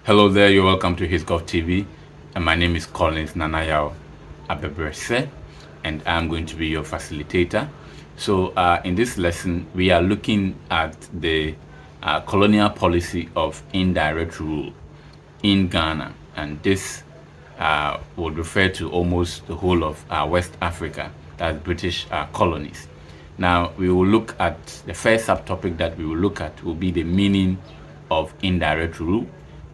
Hello there, you're welcome to His Golf TV, and my name is Colonies Nanayao Abebrese, and I'm going to be your facilitator. So, in this lesson, we are looking at the colonial policy of indirect rule in Ghana, and this would refer to almost the whole of West Africa, that's British colonies. Now, we will look at the first subtopic that we will look at will be the meaning of indirect rule,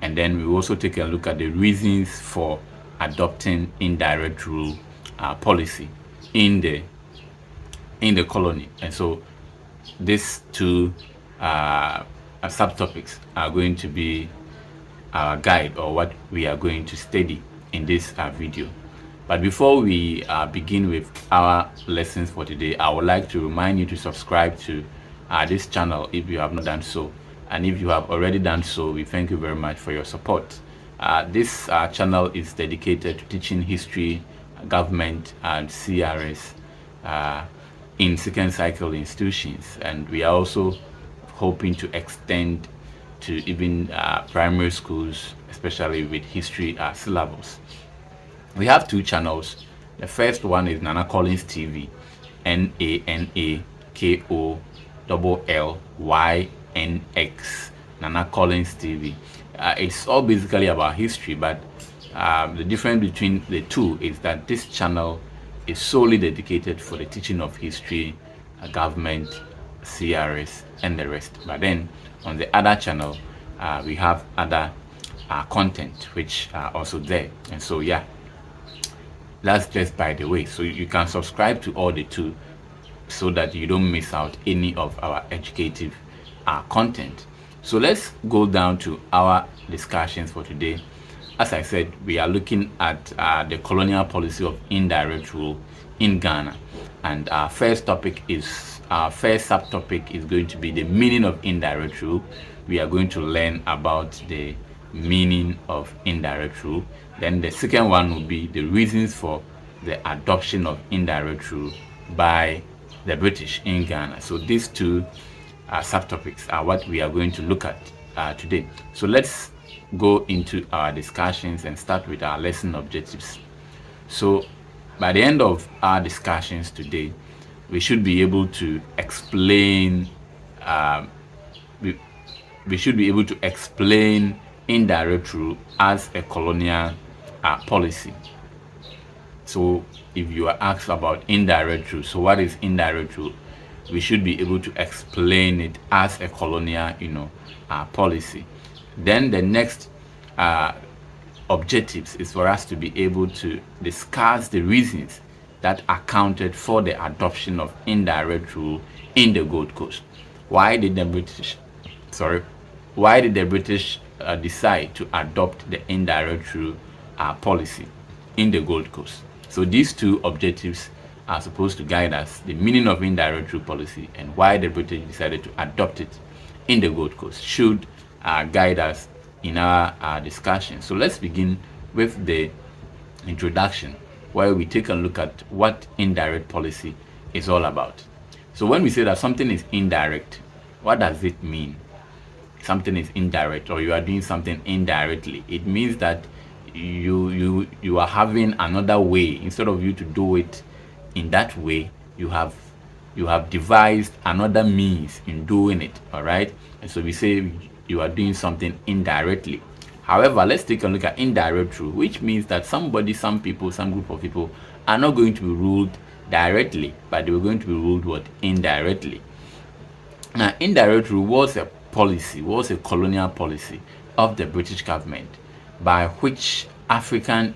and then we will also take a look at the reasons for adopting indirect rule policy in the colony. And so these two subtopics are going to be our guide or what we are going to study in this video. But before we begin with our lessons for today, I would like to remind you to subscribe to this channel if you have not done so. And if you have already done so, we thank you very much for your support. This channel is dedicated to teaching history, government, and CRS in second cycle institutions. And we are also hoping to extend to even primary schools, especially with history syllabus. We have two channels. The first one is Nana Collins TV, NANAKOLLYNX, Nana Collins TV. It's all basically about history, but the difference between the two is that this channel is solely dedicated for the teaching of history, government, CRS, and the rest. But then on the other channel, we have other content which are also there. And so, yeah, that's just by the way. So you can subscribe to all the two so that you don't miss out any of our educative content. So let's go down to our discussions for today. As I said, we are looking at the colonial policy of indirect rule in Ghana. And our first subtopic is going to be the meaning of indirect rule. We are going to learn about the meaning of indirect rule. Then the second one will be the reasons for the adoption of indirect rule by the British in Ghana. So these two subtopics are what we are going to look at today. So let's go into our discussions and start with our lesson objectives. So by the end of our discussions today, we should be able to explain we should be able to explain indirect rule as a colonial policy. So if you are asked about indirect rule, so what is indirect rule? We should be able to explain it as a colonial, policy. Then the next objectives is for us to be able to discuss the reasons that accounted for the adoption of indirect rule in the Gold Coast. Why did the British decide to adopt the indirect rule policy in the Gold Coast? So these two objectives are supposed to guide us: the meaning of indirect rule policy and why the British decided to adopt it in the Gold Coast should guide us in our discussion. So let's begin with the introduction, where we take a look at what indirect policy is all about. So when we say that something is indirect, what does it mean? Something is indirect, or you are doing something indirectly. It means that you are having another way. Instead of you to do it in that way, you have devised another means in doing it. All right. And so we say you are doing something indirectly. However, let's take a look at indirect rule, which means that some people, some group of people are not going to be ruled directly, but they were going to be ruled indirectly. Now, indirect rule was a colonial policy of the British government by which African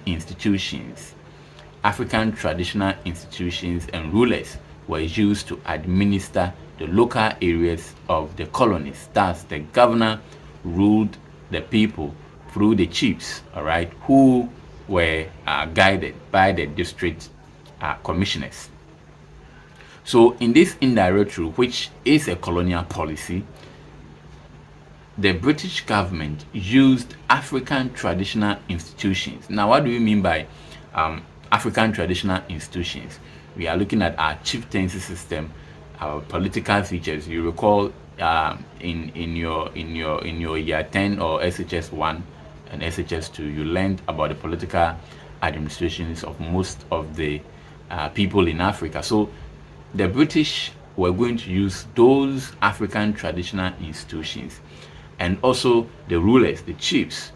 traditional institutions and rulers were used to administer the local areas of the colonies. Thus, the governor ruled the people through the chiefs, all right, who were guided by the district commissioners. So in this indirect rule, which is a colonial policy, the British government used African traditional institutions. Now, what do we mean by African traditional institutions? We are looking at our chieftaincy system, our political features. You recall in your year 10 or SHS 1, and SHS2, you learned about the political administrations of most of the people in Africa. So the British were going to use those African traditional institutions and also the rulers, the chiefs,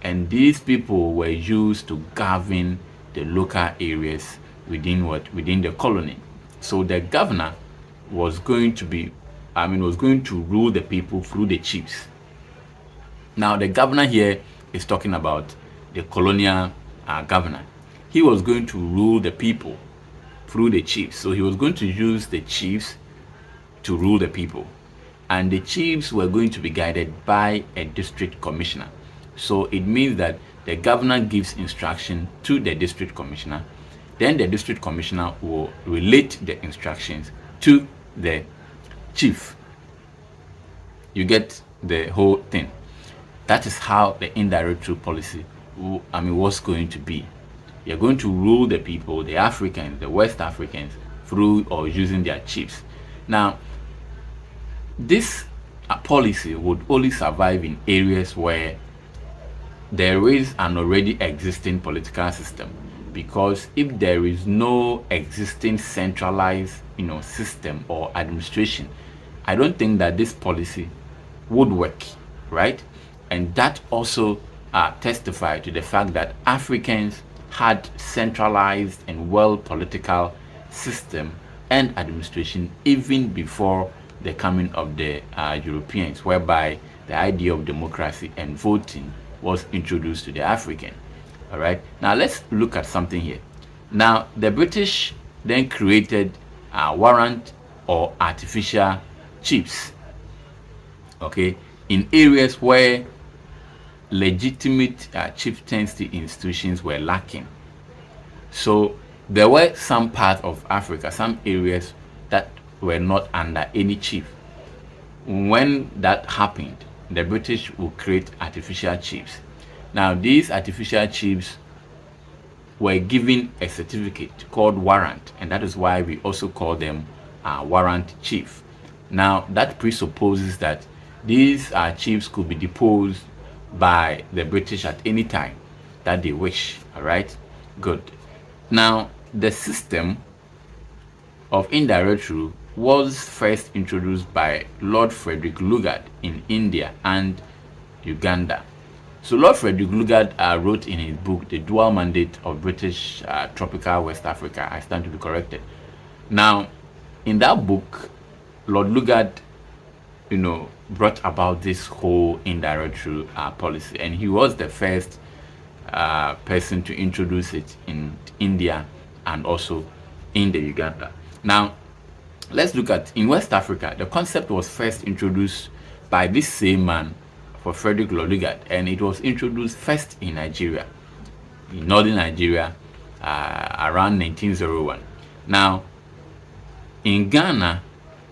and these people were used to govern the local areas within the colony. So the governor was going to rule the people through the chiefs. Now the governor here is talking about the colonial governor. He was going to rule the people through the chiefs. So he was going to use the chiefs to rule the people, and the chiefs were going to be guided by a district commissioner. So it means that the governor gives instruction to the district commissioner, then the district commissioner will relate the instructions to the chief. You get the whole thing. That is how the indirect rule policy was going to be. You're going to rule the people, the Africans, the West Africans, through or using their chiefs. Now, this policy would only survive in areas where there is an already existing political system, because if there is no existing centralized system or administration, I don't think that this policy would work, right? And that also testified to the fact that Africans had centralized and well political system and administration even before the coming of the Europeans, whereby the idea of democracy and voting was introduced to the African. All right, now let's look at something here. Now the British then created warrant or artificial chiefs, okay, in areas where legitimate chieftaincy institutions were lacking. So there were some parts of Africa, some areas that were not under any chief. When that happened, the British would create artificial chiefs. Now these artificial chiefs were given a certificate called warrant, and that is why we also call them warrant chief. Now that presupposes that these chiefs could be deposed by the British at any time that they wish. All right, good. Now the system of indirect rule was first introduced by Lord Frederick Lugard in India and Uganda. So Lord Frederick Lugard wrote in his book The Dual Mandate of British Tropical West Africa. I stand to be corrected. Now in that book, Lord Lugard brought about this whole indirect rule policy, and he was the first person to introduce it in India and also in the Uganda. Now let's look at in West Africa. The concept was first introduced by this same man, for Frederick Lugard, and it was introduced first in Nigeria, in northern Nigeria, around 1901. Now in Ghana,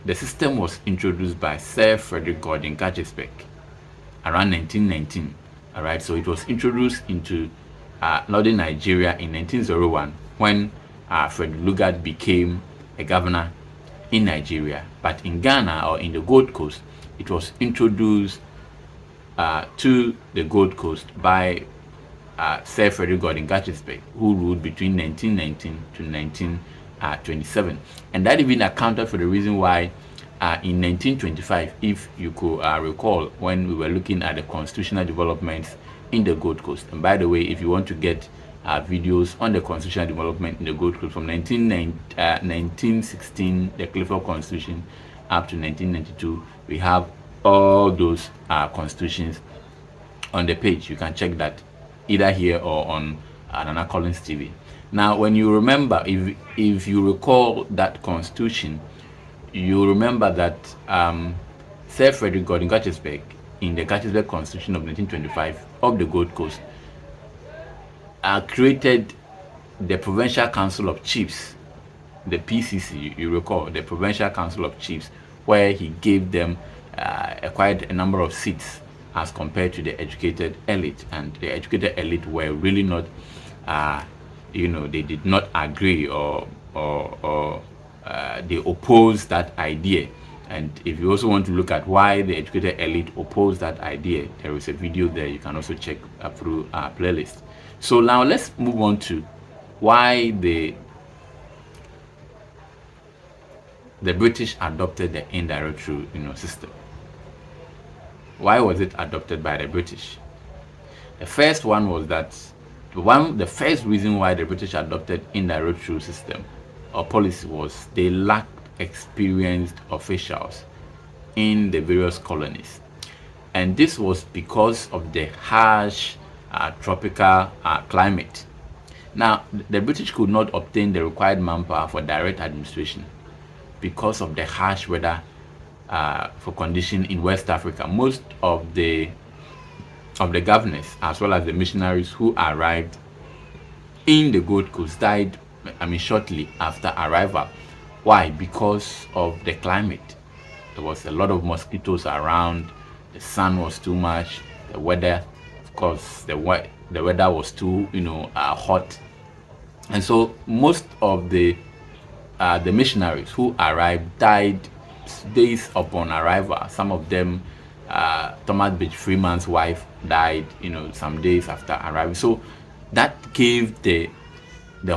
the system was introduced by Sir Frederick Gordon Guggisberg around 1919. All right, so it was introduced into northern Nigeria in 1901 when Frederick Lugard became a governor in Nigeria. But in Ghana, or in the Gold Coast, it was introduced to the Gold Coast by Sir Frederick Gordon Guggisberg, who ruled between 1919 to 1927, and that even accounted for the reason why in 1925, if you could recall, when we were looking at the constitutional developments in the Gold Coast. And by the way, if you want to get videos on the constitutional development in the Gold Coast from 1916, the Clifford Constitution, up to 1992, we have all those constitutions on the page. You can check that either here or on Nana Collins TV. Now when you remember, if you recall that constitution, you remember that Sir Frederick Gordon Guggisberg, in the Guggisberg Constitution of 1925 of the Gold Coast, created the Provincial Council of Chiefs, the PCC. You recall the Provincial Council of Chiefs, where he gave them quite a number of seats as compared to the educated elite, and the educated elite were really not they did not agree or they opposed that idea And if you also want to look at why the educated elite opposed that idea, there is a video there you can also check through our playlist. So now let's move on to why the British adopted the indirect rule, system. Why was it adopted by the British? The first one was that the first reason why the British adopted indirect rule system or policy was they lacked experienced officials in the various colonies, and this was because of the harsh tropical climate. Now, the British could not obtain the required manpower for direct administration because of the harsh weather for condition in West Africa. Most of the governors as well as the missionaries who arrived in the Gold Coast died, shortly after arrival. Why? Because of the climate. There was a lot of mosquitoes around, the sun was too much, the weather, of course, the weather was too, hot. And so most of the missionaries who arrived died days upon arrival. Some of them, Thomas Beach Freeman's wife died, some days after arrival. So that gave the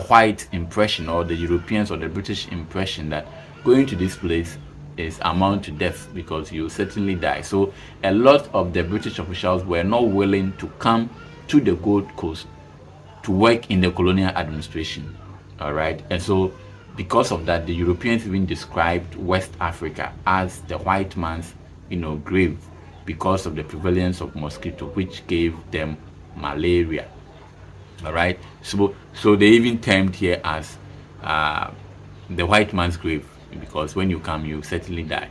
white impression, or the Europeans or the British impression, that going to this place is amount to death because you certainly die. So a lot of the British officials were not willing to come to the Gold Coast to work in the colonial administration. All right. And so because of that, the Europeans even described West Africa as the white man's, grave, because of the prevalence of mosquito, which gave them malaria. All right. So they even termed here as the white man's grave, because when you come, you certainly die.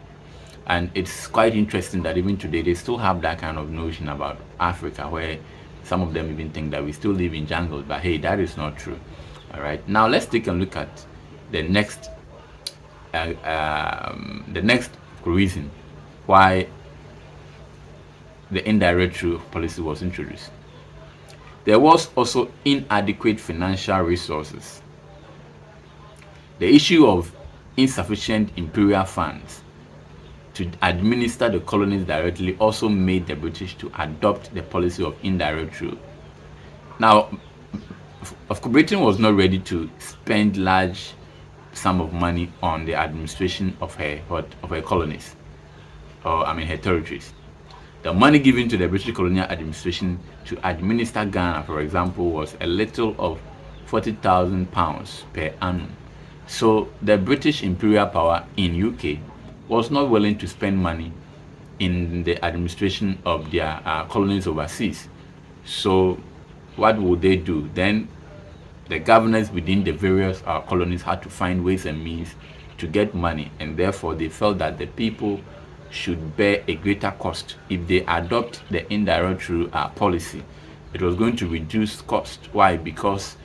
And it's quite interesting that even today they still have that kind of notion about Africa, where some of them even think that we still live in jungles, but hey, that is not true. All right. Now let's take a look at the next reason why the indirect rule policy was introduced. There was also inadequate financial resources. The issue of insufficient imperial funds to administer the colonies directly also made the British to adopt the policy of indirect rule. Now, of course, Britain was not ready to spend large sum of money on the administration of her colonies, or her territories. The money given to the British colonial administration to administer Ghana, for example, was a little of £40,000 per annum. So the British imperial power in UK was not willing to spend money in the administration of their colonies overseas. So what would they do? Then the governors within the various colonies had to find ways and means to get money, and therefore they felt that the people should bear a greater cost. If they adopt the indirect rule policy, it was going to reduce cost. Why? Because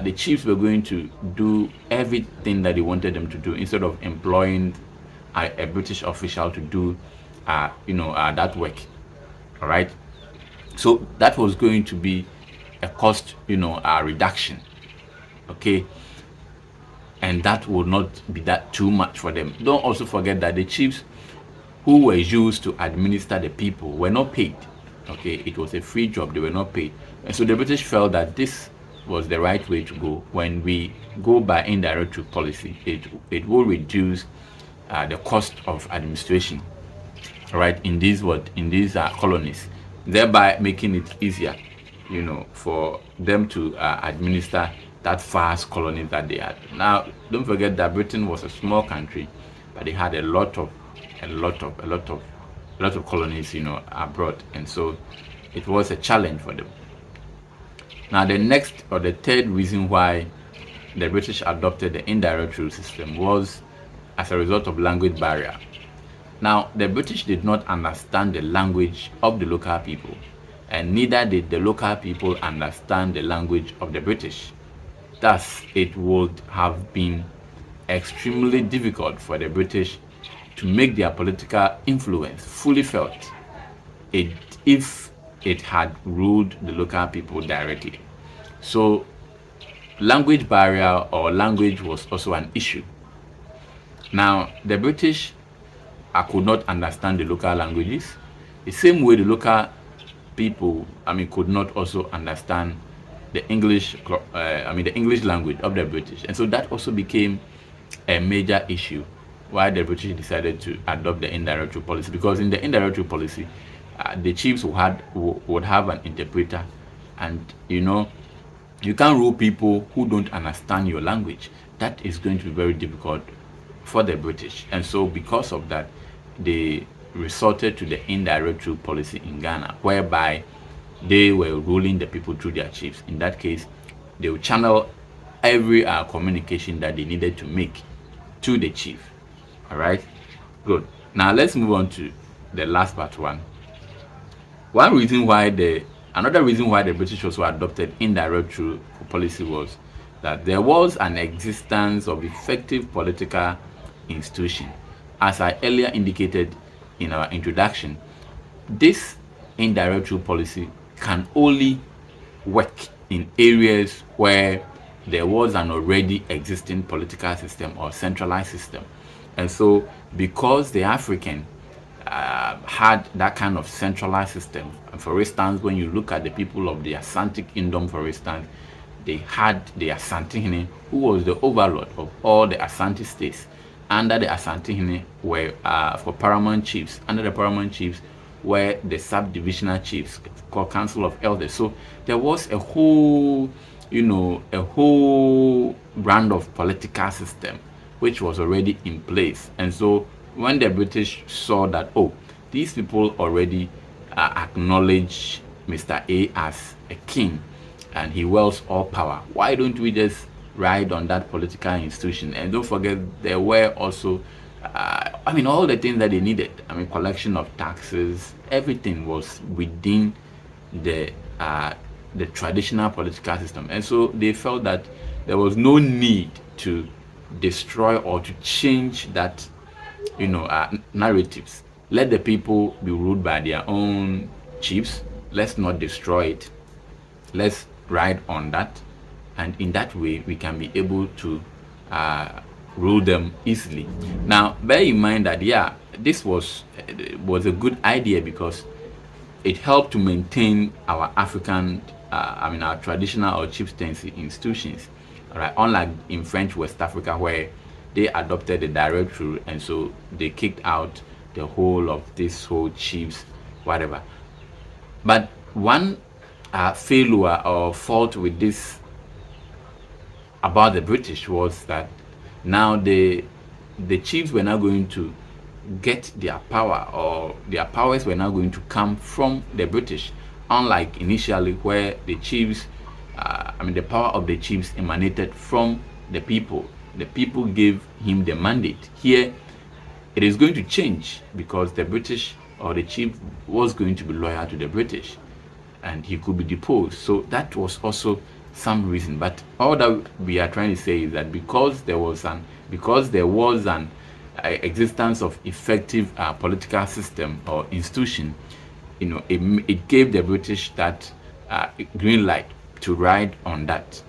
the chiefs were going to do everything that they wanted them to do, instead of employing a British official to do that work. All right. So that was going to be a cost reduction. Okay, and that would not be that too much for them. Don't also forget that the chiefs who were used to administer the people were not paid. Okay, it was a free job, they were not paid. And so the British felt that this was the right way to go. When we go by indirect rule policy, it will reduce the cost of administration, all right, in these colonies, thereby making it easier for them to administer that vast colony that they had. Now, don't forget that Britain was a small country, but they had a lot of colonies, abroad, and so it was a challenge for them. Now, the third reason why the British adopted the indirect rule system was as a result of language barrier. Now, the British did not understand the language of the local people, and neither did the local people understand the language of the British. Thus, it would have been extremely difficult for the British to make their political influence fully felt if it had ruled the local people directly. So, language barrier or language was also an issue. Now, the British could not understand the local languages. The same way the local people, could not also understand the the English language of the British, and so that also became a major issue why the British decided to adopt the indirect rule policy. Because in the indirect rule policy, the chiefs would have an interpreter, and you can't rule people who don't understand your language. That is going to be very difficult for the British. And so because of that, they resorted to the indirect rule policy in Ghana, whereby they were ruling the people through their chiefs. In that case, they would channel every communication that they needed to make to the chief. All right, good. Now let's move on to the last part one. Another reason why the British also adopted indirect rule policy was that there was an existence of effective political institution. As I earlier indicated in our introduction, this indirect rule policy can only work in areas where there was an already existing political system or centralized system. And so because the African had that kind of centralized system, for instance, when you look at the people of the Asante Kingdom, for instance, they had the Asantehene, who was the overlord of all the Asante states. Under the Asantehene were for paramount chiefs. Under the paramount chiefs were the subdivisional chiefs called Council of Elders. So there was a whole brand of political system which was already in place. And so when the British saw that, oh, these people already acknowledge Mr. A as a king and he wields all power, why don't we just ride on that political institution? And don't forget, there were also all the things that they needed. Collection of taxes, everything was within the traditional political system. And so they felt that there was no need to destroy or to change that narratives. Let the people be ruled by their own chiefs. Let's not destroy it. Let's ride on that, and in that way we can be able to rule them easily. Now bear in mind that this was a good idea because it helped to maintain our African our traditional or chieftaincy institutions. All right, unlike in French West Africa where they adopted the direct rule, and so they kicked out the whole of this whole chiefs, whatever. But one failure or fault with this about the British was that now the chiefs were now going to get their power, or their powers were now going to come from the British, unlike initially where the chiefs the power of the chiefs emanated from the people. The people gave him the mandate. Here it is going to change because the British, or the chief, was going to be loyal to the British and he could be deposed. So that was also some reason. But all that we are trying to say is that because there was an existence of effective political system or institution, it gave the British that green light to ride on that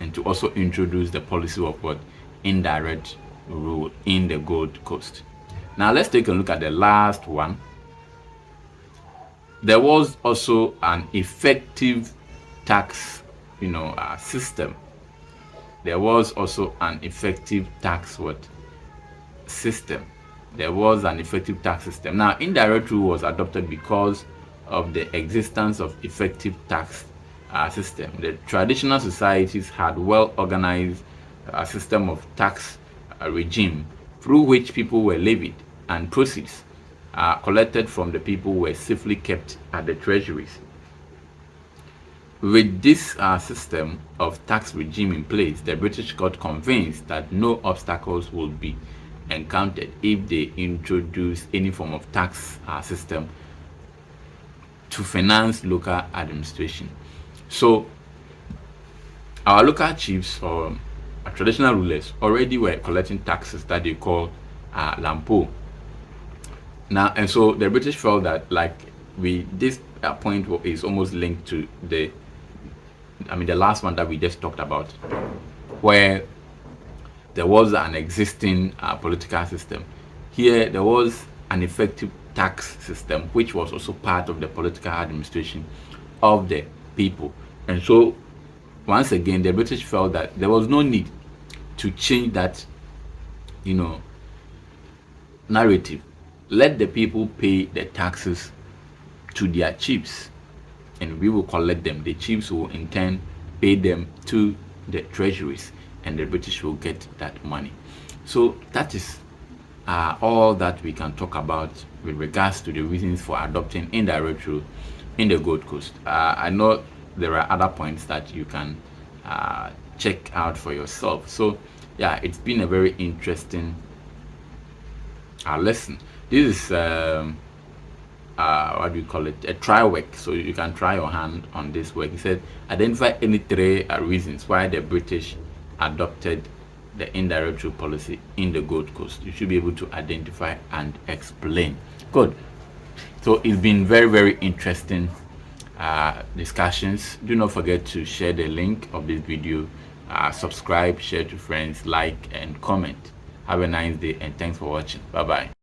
and to also introduce the policy of what indirect rule in the Gold Coast. Now let's take a look at the last one. There was also an effective tax system. There was also an effective tax system. There was an effective tax system. Now indirect rule was adopted because of the existence of effective tax system. The traditional societies had well organized a system of tax regime through which people were levied, and proceeds collected from the people were safely kept at the treasuries. With this system of tax regime in place, the British got convinced that no obstacles would be encountered if they introduced any form of tax system to finance local administration. So our local chiefs or traditional rulers already were collecting taxes that they call lampo. Now, and so the British felt that this point is almost linked to the last one that we just talked about, where there was an existing political system. here there was an effective tax system, which was also part of the political administration of the people. And so once again, the British felt that there was no need to change that, narrative. Let the people pay the taxes to their chiefs, and we will collect them. The chiefs will in turn pay them to the treasuries, and the British will get that money. So that is all that we can talk about with regards to the reasons for adopting indirect rule in the Gold Coast. I know there are other points that you can check out for yourself. So yeah, it's been a very interesting lesson. This is what do you call it, a try work, so you can try your hand on this work. He said identify any three reasons why the British adopted the indirect rule policy in the Gold Coast. You should be able to identify and explain. Good. So it's been very, very interesting discussions. Do not forget to share the link of this video, subscribe, share to friends, like and comment. Have a nice day, and thanks for watching. Bye bye.